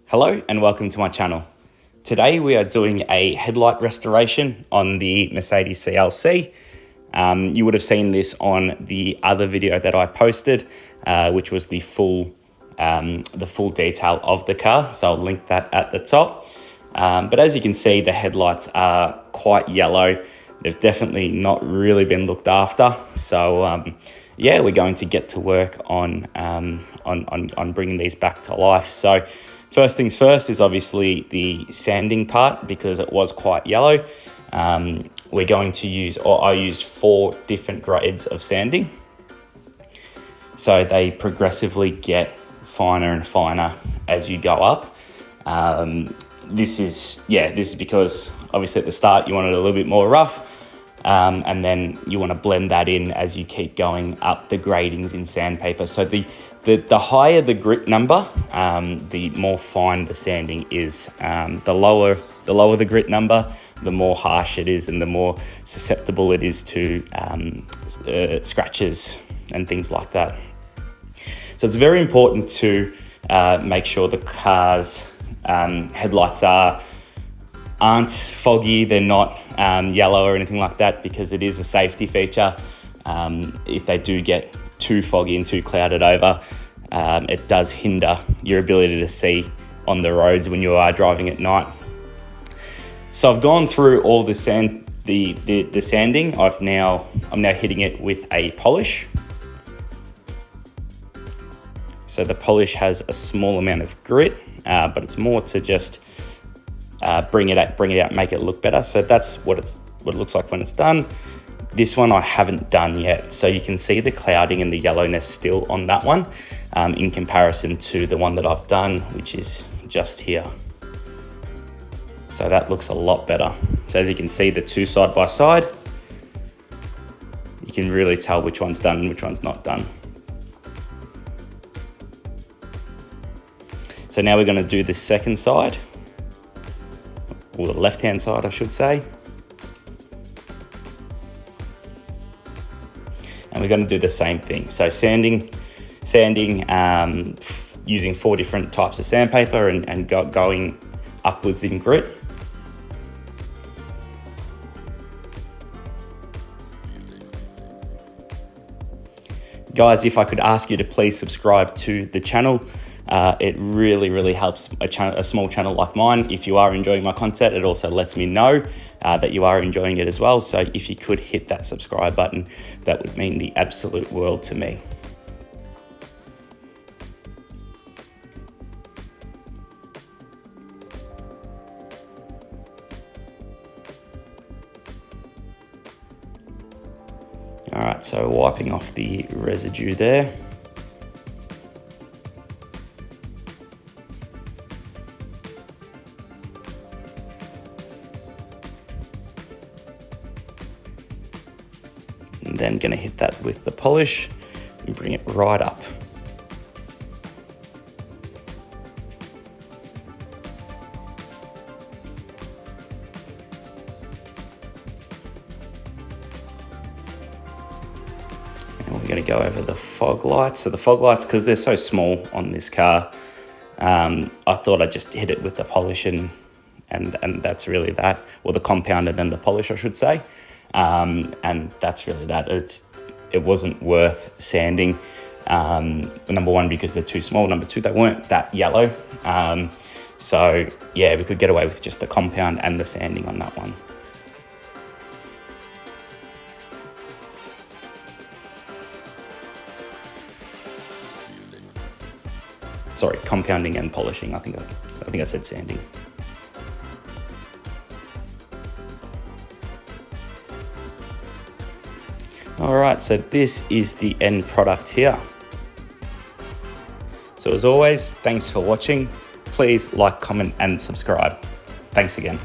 Hello and welcome to my channel. Today we are doing a headlight restoration on the Mercedes CLC. You would have seen this on the other video that I posted, which was the full detail of the car. So I'll link that at the top. But as you can see, the headlights are quite yellow. They've definitely not really been looked after. So yeah, we're going to get to work on bringing these back to life. So first things first is obviously the sanding part, because it was quite yellow. We're going to use, or I used 4 different grades of sanding. So they progressively get finer and finer as you go up. This is because obviously at the start you want it a little bit more rough, and then you want to blend that in as you keep going up the gradings in sandpaper. So the higher the grit number, the more fine the sanding is. The lower the grit number, the more harsh it is and the more susceptible it is to scratches and things like that. So it's very important to make sure the car's headlights aren't foggy, they're not yellow or anything like that, because it is a safety feature. If they do get too foggy and too clouded over, it does hinder your ability to see on the roads when you are driving at night. So I've gone through all the sanding. I'm now hitting it with a polish. So the polish has a small amount of grit, but it's more to just bring it out, make it look better. So that's what it looks like when it's done. This one I haven't done yet, so you can see the clouding and the yellowness still on that one, in comparison to the one that I've done, which is just here. So that looks a lot better. So as you can see, the two side by side, you can really tell which one's done and which one's not done. So now we're going to do the second side, or the left-hand side, I should say. And we're going to do the same thing. So sanding using 4 different types of sandpaper and going upwards in grit. Guys, if I could ask you to please subscribe to the channel. It really helps a small channel like mine. If you are enjoying my content, it also lets me know that you are enjoying it as well. So if you could hit that subscribe button, that would mean the absolute world to me. All right, so wiping off the residue there. And then going to hit that with the polish and bring it right up. And we're going to go over the fog lights. So the fog lights, because they're so small on this car, I thought I'd just hit it with the polish and that's really that, or the compound and then the polish, I should say. And that's really that. It wasn't worth sanding. Number one, because they're too small. Number two, they weren't that yellow. So yeah, we could get away with just the compound and the sanding on that one. Sorry, compounding and polishing. I think I said sanding. All right, so this is the end product here. So as always, thanks for watching. Please like, comment, and subscribe. Thanks again.